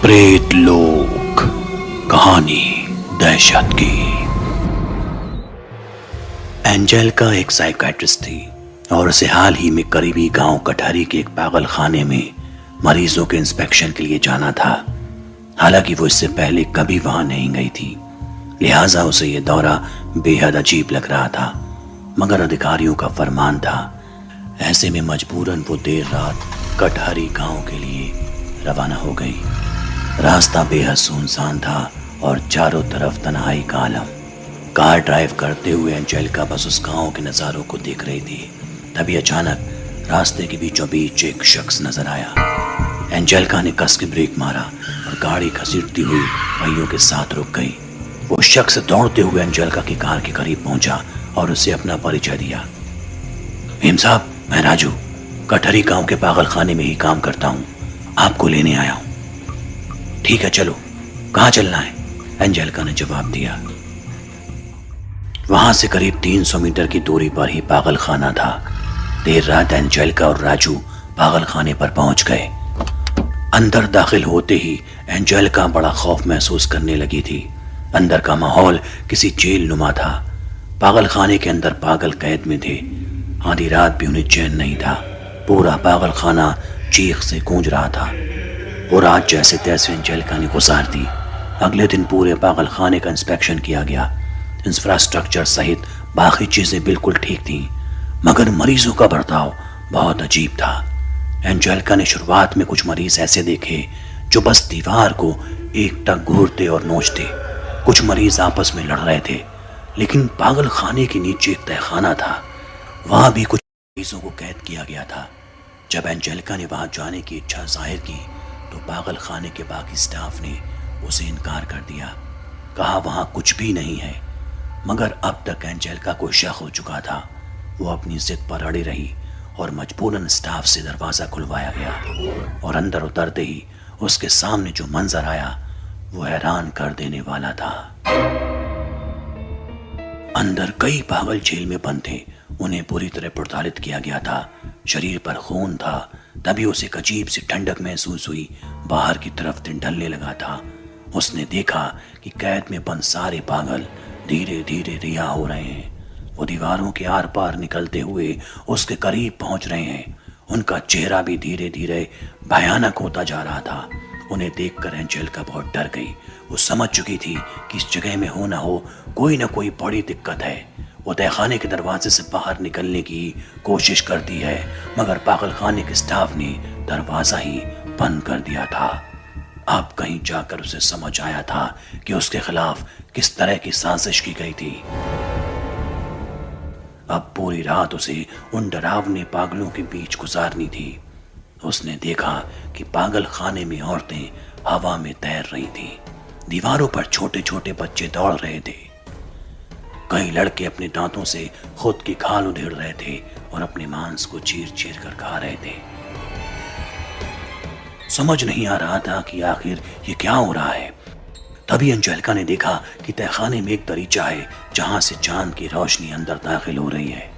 प्रेत लोक, कहानी दहशत की। एंजेलिका एक साइकियाट्रिस्ट थी और उसे हाल ही में करीबी गांव कटहरी के एक पागल खाने में मरीजों के इंस्पेक्शन के लिए जाना था। हालांकि वो इससे पहले कभी वहां नहीं गई थी, लिहाजा उसे यह दौरा बेहद अजीब लग रहा था। मगर अधिकारियों का फरमान था, ऐसे में मजबूरन वो देर रात कटहरी गांव के लिए रवाना हो गई। रास्ता बेहद सुनसान था और चारों तरफ तन्हाई का आलम। कार ड्राइव करते हुए एंजेलिका बस उस गांव के नज़ारों को देख रही थी। तभी अचानक रास्ते के बीचों बीच एक शख्स नजर आया। एंजेलिका ने कस के ब्रेक मारा और गाड़ी घसीटती हुई पहियों के साथ रुक गई। वो शख्स दौड़ते हुए एंजेलिका की कार के करीब पहुंचा और उसे अपना परिचय दिया। भीम साहब, मैं राजू कटहरी गांव के पागल खाने में ही काम करता हूँ, आपको लेने आया हूँ। ठीक है, चलो, कहाँ चलना है? एंजेलिका ने जवाब दिया। वहां से करीब 300 मीटर की दूरी पर ही पागल खाना था। देर रात एंजेलिका और राजू पागल खाने पर पहुंच गए। अंदर दाखिल होते ही एंजेलिका बड़ा खौफ महसूस करने लगी थी। अंदर का माहौल किसी जेल नुमा था। पागल खाने के अंदर पागल कैद में थे। आधी रात भी उन्हें चैन नहीं था। पूरा पागल खाना चीख से गूंज रहा था। वो रात जैसे तैसे एंजेलिका ने गुजार दी। अगले दिन पूरे पागल खाने का इंस्पेक्शन किया गया। इंफ्रास्ट्रक्चर सहित बाकी चीजें बिल्कुल ठीक थीं, मगर मरीजों का बर्ताव बहुत अजीब था। एंजेलिका ने शुरुआत में कुछ मरीज ऐसे देखे जो बस दीवार को एकटक घूरते और नोचते। कुछ मरीज आपस में लड़ रहे थे। लेकिन पागल खाने के नीचे एक तहखाना था, वहां भी कुछ मरीजों को कैद किया गया था। जब एंजेलिका ने वहां जाने की इच्छा जाहिर की तो पागल खाने के बाकी स्टाफ ने उसे इनकार कर दिया। कहा वहां कुछ भी नहीं है। मगर अब तक एंजेलिका को शक हो चुका था। वो अपनी जिद पर अड़ी रही और मजबूरन स्टाफ से दरवाजा खुलवाया गया और अंदर उतरते ही उसके सामने जो मंजर आया वो हैरान कर देने वाला था। अंदर कई पागल जेल में बंद थे। उन्हें पूरी तरह प्रताड़ित किया गया था। शरीर पर खून था। तभी उसे एक अजीब सी ठंडक महसूस हुई। बाहर की तरफ दिन ढलने लगा था। उसने देखा कि कैद में बंद सारे पागल धीरे धीरे रिहा हो रहे हैं। वो दीवारों के आर पार निकलते हुए उसके करीब पहुंच रहे हैं। उनका चेहरा भी धीरे धीरे भयानक होता जा रहा था। उन्हें देखकर एंजेलिका बहुत डर गई। वो समझ चुकी थी कि इस जगह में हो ना हो कोई ना कोई बड़ी दिक्कत है। वो तहखाने के दरवाजे से बाहर निकलने की कोशिश करती है, मगर पागल खाने के स्टाफ ने दरवाजा ही बंद कर दिया था। अब कहीं जाकर उसे समझ आया था कि उसके खिलाफ किस तरह की साजिश की गई थी। अब पूरी रात उसे उन डरावने पागलों के बीच गुजारनी थी। उसने देखा कि पागल खाने में औरतें हवा में तैर रही थीं। दीवारों पर छोटे छोटे बच्चे दौड़ रहे थे। कई लड़के अपने दांतों से खुद की खाल उधेड़ रहे थे और अपने मांस को चीर चीर कर खा रहे थे। समझ नहीं आ रहा था कि आखिर ये क्या हो रहा है। तभी एंजेलिका ने देखा कि तहखाने में एक दरीचा है जहां से चांद की रोशनी अंदर दाखिल हो रही है।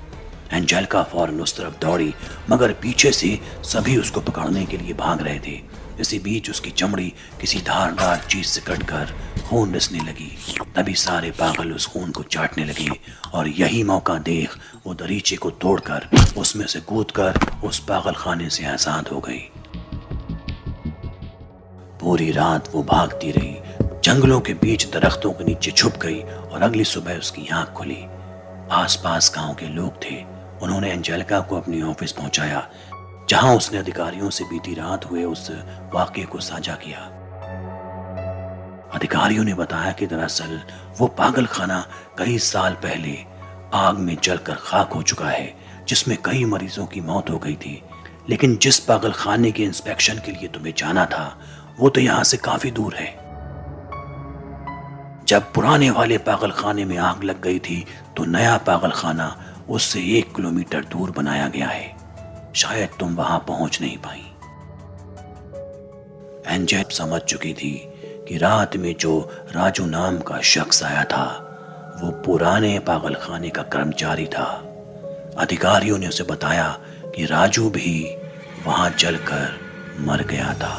एंजेलिका फौरन उस तरफ दौड़ी, मगर पीछे से सभी उसको पकड़ने के लिए भाग रहे थे। इसी बीच उसकी चमड़ी किसी धारदार चीज से कटकर खून रिसने लगी। तभी सारे पागल उस खून को चाटने लगे और यही मौका देख वो दरीचे को तोड़कर उसमें से कूदकर उस पागल खाने से आजाद हो गई। पूरी रात वो भागती रही, जंगलों के बीच दरख्तों के नीचे छुप गई और अगली सुबह उसकी आंख खुली। आसपास गांव के लोग थे। उन्होंने एंजेलिका को अपने ऑफिस पहुंचाया, जहां उसने अधिकारियों से बीती रात हुए उस वाकये को साझा किया। अधिकारियों ने बताया कि दरअसल वो पागल खाना कई साल पहले आग में जलकर खाक हो चुका है, जिसमें कई मरीजों की मौत हो गई थी। लेकिन जिस पागल खाने के इंस्पेक्शन के लिए तुम्हें जाना था वो तो यहां से काफी दूर है। जब पुराने वाले पागल खाने में आग लग गई थी तो नया पागल खाना उससे 1 किलोमीटर दूर बनाया गया है। शायद तुम वहां पहुंच नहीं पाई। एंजेल समझ चुकी थी कि रात में जो राजू नाम का शख्स आया था वो पुराने पागल खाने का कर्मचारी था। अधिकारियों ने उसे बताया कि राजू भी वहां जलकर मर गया था।